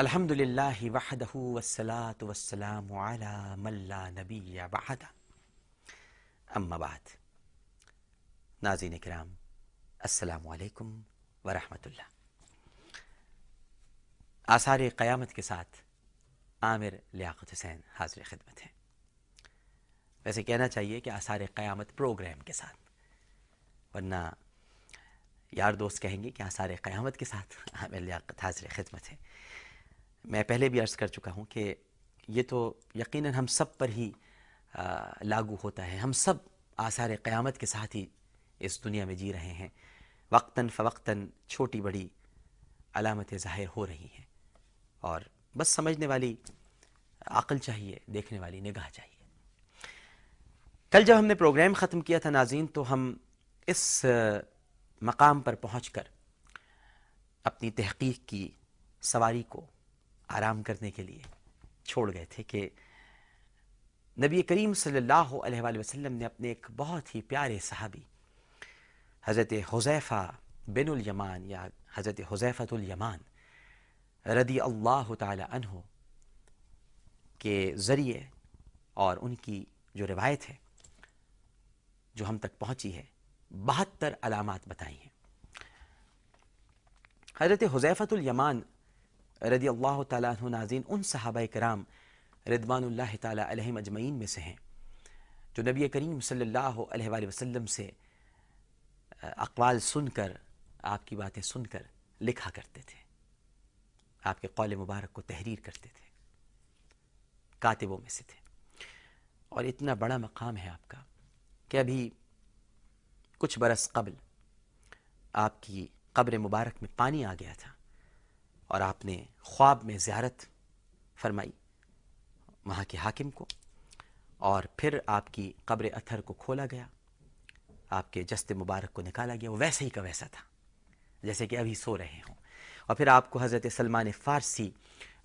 الحمدللہ وحدہ والصلاة والسلام علی من لا نبی بعدہ، اما بعد۔ ناظرین کرام، السلام علیکم ورحمۃ اللہ۔ آثار قیامت کے ساتھ عامر لیاقت حسین حاضر خدمت ہیں۔ ویسے کہنا چاہیے کہ آثار قیامت پروگرام کے ساتھ، ورنہ یار دوست کہیں گے کہ آثار قیامت کے ساتھ عامر لیاقت حاضر خدمت ہے۔ میں پہلے بھی عرض کر چکا ہوں کہ یہ تو یقیناً ہم سب پر ہی لاگو ہوتا ہے۔ ہم سب آثار قیامت کے ساتھ ہی اس دنیا میں جی رہے ہیں۔ وقتاً فوقتاً چھوٹی بڑی علامتیں ظاہر ہو رہی ہیں، اور بس سمجھنے والی عقل چاہیے، دیکھنے والی نگاہ چاہیے۔ کل جب ہم نے پروگرام ختم کیا تھا ناظرین، تو ہم اس مقام پر پہنچ کر اپنی تحقیق کی سواری کو آرام کرنے کے لیے چھوڑ گئے تھے کہ نبی کریم صلی اللہ علیہ وآلہ وسلم نے اپنے ایک بہت ہی پیارے صحابی حضرت حذیفہ بن الیمان یا حضرت حذیفۃ الیمان رضی اللہ تعالی عنہ کے ذریعے اور ان کی جو روایت ہے جو ہم تک پہنچی ہے، 72 علامات بتائی ہیں۔ حضرت حذیفۃ الیمان رضی اللہ تعالیٰ عنہ ناظرین ان صحابہ کرام رضوان اللہ تعالیٰ علیہم اجمعین میں سے ہیں جو نبی کریم صلی اللہ علیہ وآلہ وسلم سے اقوال سن کر، آپ کی باتیں سن کر لکھا کرتے تھے، آپ کے قول مبارک کو تحریر کرتے تھے، کاتبوں میں سے تھے۔ اور اتنا بڑا مقام ہے آپ کا کہ ابھی کچھ برس قبل آپ کی قبر مبارک میں پانی آ گیا تھا، اور آپ نے خواب میں زیارت فرمائی وہاں کے حاکم کو، اور پھر آپ کی قبر اطہر کو کھولا گیا، آپ کے جسد مبارک کو نکالا گیا، وہ ویسے ہی کا ویسا تھا جیسے کہ ابھی سو رہے ہوں۔ اور پھر آپ کو حضرت سلمان فارسی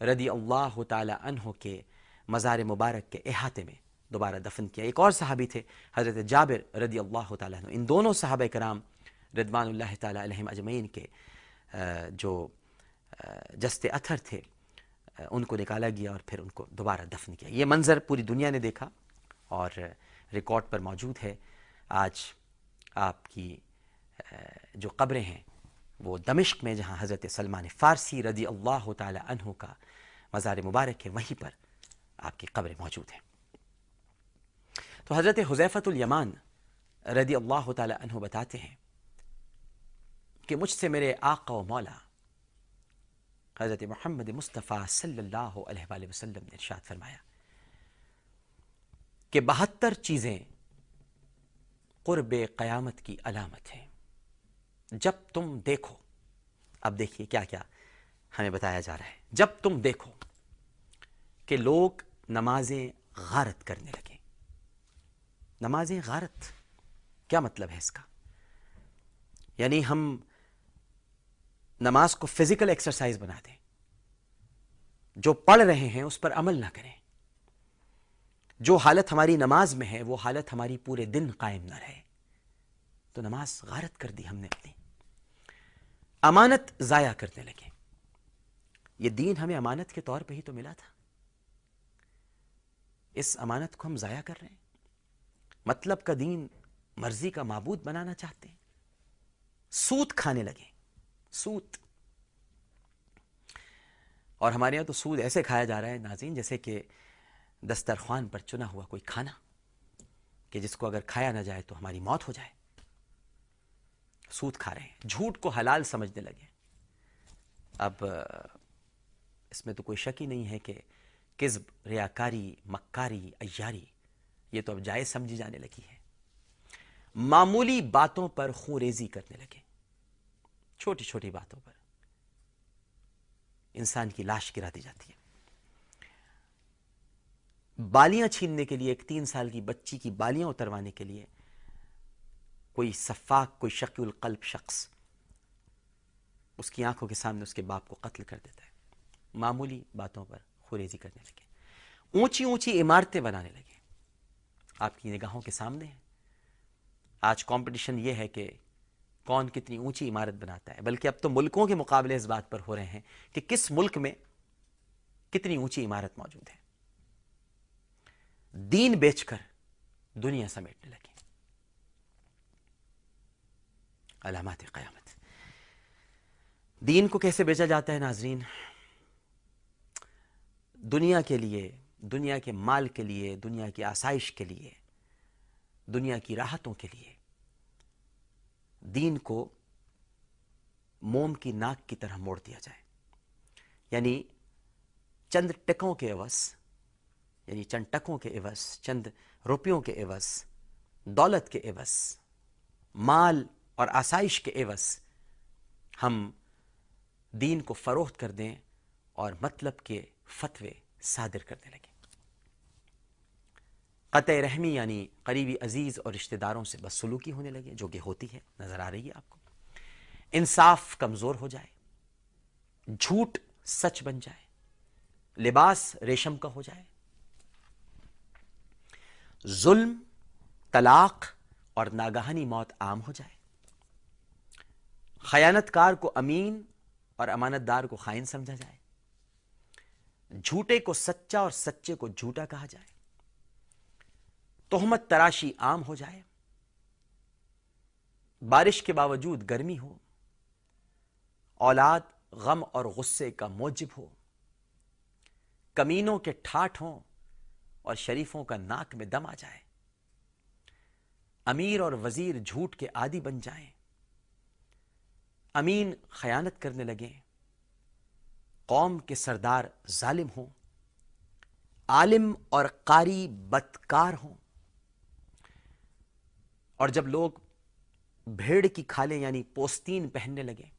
رضی اللہ تعالی عنہ کے مزار مبارک کے احاطے میں دوبارہ دفن کیا۔ ایک اور صحابی تھے حضرت جابر رضی اللہ تعالی عنہ۔ ان دونوں صحابہ کرام رضوان اللہ تعالی علیہم اجمعین کے جو جسد اطہر تھے ان کو نکالا گیا اور پھر ان کو دوبارہ دفن کیا۔ یہ منظر پوری دنیا نے دیکھا اور ریکارڈ پر موجود ہے۔ آج آپ کی جو قبریں ہیں وہ دمشق میں، جہاں حضرت سلمان فارسی رضی اللہ تعالی عنہ کا مزار مبارک ہے، وہیں پر آپ کی قبریں موجود ہیں۔ تو حضرت حذیفۃ الیمان رضی اللہ تعالی عنہ بتاتے ہیں کہ مجھ سے میرے آقا و مولا حضرت محمد مصطفیٰ صلی اللہ علیہ وآلہ وسلم نے ارشاد فرمایا کہ 72 چیزیں قرب قیامت کی علامت ہیں، جب تم دیکھو۔ اب دیکھیے کیا کیا ہمیں بتایا جا رہا ہے۔ جب تم دیکھو کہ لوگ نمازیں غارت کرنے لگیں۔ نمازیں غارت کیا مطلب ہے اس کا؟ یعنی ہم نماز کو فزیکل ایکسرسائز بنا دیں، جو پڑھ رہے ہیں اس پر عمل نہ کریں، جو حالت ہماری نماز میں ہے وہ حالت ہماری پورے دن قائم نہ رہے، تو نماز غارت کر دی ہم نے اپنی۔ امانت ضائع کرنے لگے۔ یہ دین ہمیں امانت کے طور پہ ہی تو ملا تھا، اس امانت کو ہم ضائع کر رہے ہیں۔ مطلب کا دین مرضی کا معبود بنانا چاہتے ہیں۔ سود کھانے لگے، سود۔ اور ہمارے یہاں تو سود ایسے کھایا جا رہا ہے ناظرین جیسے کہ دسترخوان پر چنا ہوا کوئی کھانا کہ جس کو اگر کھایا نہ جائے تو ہماری موت ہو جائے۔ سود کھا رہے ہیں، جھوٹ کو حلال سمجھنے لگے۔ اب اس میں تو کوئی شک ہی نہیں ہے کہ کذب، ریاکاری، مکاری، عیاری یہ تو اب جائز سمجھی جانے لگی ہے۔ معمولی باتوں پر خون ریزی کرنے لگے، چھوٹی چھوٹی باتوں پر انسان کی لاش گرا دی جاتی ہے۔ بالیاں چھیننے کے لیے، ایک 3 سال کی بچی کی بالیاں اتروانے کے لیے کوئی سفاک، کوئی شقی القلب شخص اس کی آنکھوں کے سامنے اس کے باپ کو قتل کر دیتا ہے۔ معمولی باتوں پر خوریزی کرنے لگے، اونچی اونچی عمارتیں بنانے لگے، آپ کی نگاہوں کے سامنے ہے۔ آج کمپٹیشن یہ ہے کہ کون کتنی اونچی عمارت بناتا ہے، بلکہ اب تو ملکوں کے مقابلے اس بات پر ہو رہے ہیں کہ کس ملک میں کتنی اونچی عمارت موجود ہے. دین بیچ کر دنیا سمیٹنے لگے. علامات قیامت. دین کو کیسے بیچا جاتا ہے ناظرین؟ دنیا کے لیے، دنیا کے مال کے لیے، دنیا کی آسائش کے لیے، دنیا کی راحتوں کے لیے دین کو موم کی ناک کی طرح موڑ دیا جائے. یعنی چند ٹکوں کے عوض، یعنی چند ٹکوں کے عوض، چند روپیوں کے عوض، دولت کے عوض، مال اور آسائش کے عوض ہم دین کو فروخت کر دیں اور مطلب کے فتوے صادر کرنے لگیں. قطع رحمی یعنی قریبی عزیز اور رشتہ داروں سے بس سلوکی ہونے لگے، جو کہ ہوتی ہے، نظر آ رہی ہے آپ کو. انصاف کمزور ہو جائے، جھوٹ سچ بن جائے، لباس ریشم کا ہو جائے، ظلم، طلاق اور ناگہانی موت عام ہو جائے، خیانت کار کو امین اور امانت دار کو خائن سمجھا جائے، جھوٹے کو سچا اور سچے کو جھوٹا کہا جائے، تہمت تراشی عام ہو جائے، بارش کے باوجود گرمی ہو، اولاد غم اور غصے کا موجب ہو، کمینوں کے ٹھاٹھ ہوں اور شریفوں کا ناک میں دم آ جائے، امیر اور وزیر جھوٹ کے عادی بن جائیں، امین خیانت کرنے لگیں، قوم کے سردار ظالم ہوں، عالم اور قاری بدکار ہوں، اور جب لوگ بھیڑ کی کھالیں یعنی پوستین پہننے لگیں،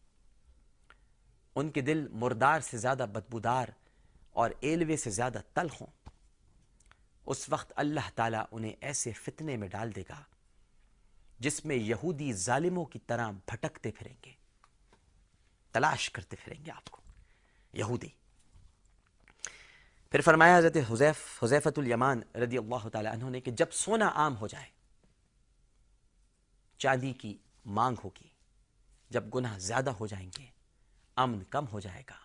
ان کے دل مردار سے زیادہ بدبودار اور ایلوے سے زیادہ تلخ ہوں، اس وقت اللہ تعالیٰ انہیں ایسے فتنے میں ڈال دے گا جس میں یہودی ظالموں کی طرح بھٹکتے پھریں گے، تلاش کرتے پھریں گے آپ کو یہودی. پھر فرمایا حضرت حذیفۃ الیمان رضی اللہ تعالیٰ عنہ نے کہ جب سونا عام ہو جائے، چاندی کی مانگ ہوگی، جب گناہ زیادہ ہو جائیں گے، امن کم ہو جائے گا،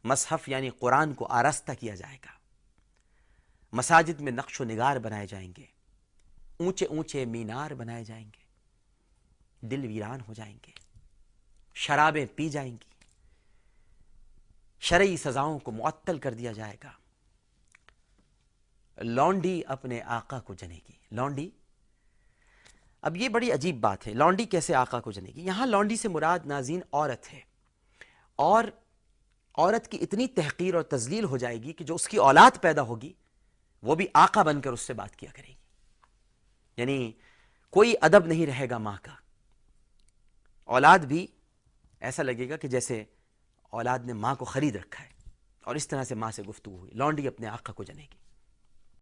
مصحف یعنی قرآن کو آراستہ کیا جائے گا، مساجد میں نقش و نگار بنائے جائیں گے، اونچے اونچے مینار بنائے جائیں گے، دل ویران ہو جائیں گے، شرابیں پی جائیں گی، شرعی سزاؤں کو معطل کر دیا جائے گا، لونڈی اپنے آقا کو جنے گی. لونڈی، اب یہ بڑی عجیب بات ہے، لونڈی کیسے آقا کو جنے گی؟ یہاں لونڈی سے مراد ناظرین عورت ہے، اور عورت کی اتنی تحقیر اور تذلیل ہو جائے گی کہ جو اس کی اولاد پیدا ہوگی وہ بھی آقا بن کر اس سے بات کیا کرے گی. یعنی کوئی ادب نہیں رہے گا ماں کا، اولاد بھی ایسا لگے گا کہ جیسے اولاد نے ماں کو خرید رکھا ہے، اور اس طرح سے ماں سے گفتگو ہوئی. لونڈی اپنے آقا کو جنے گی.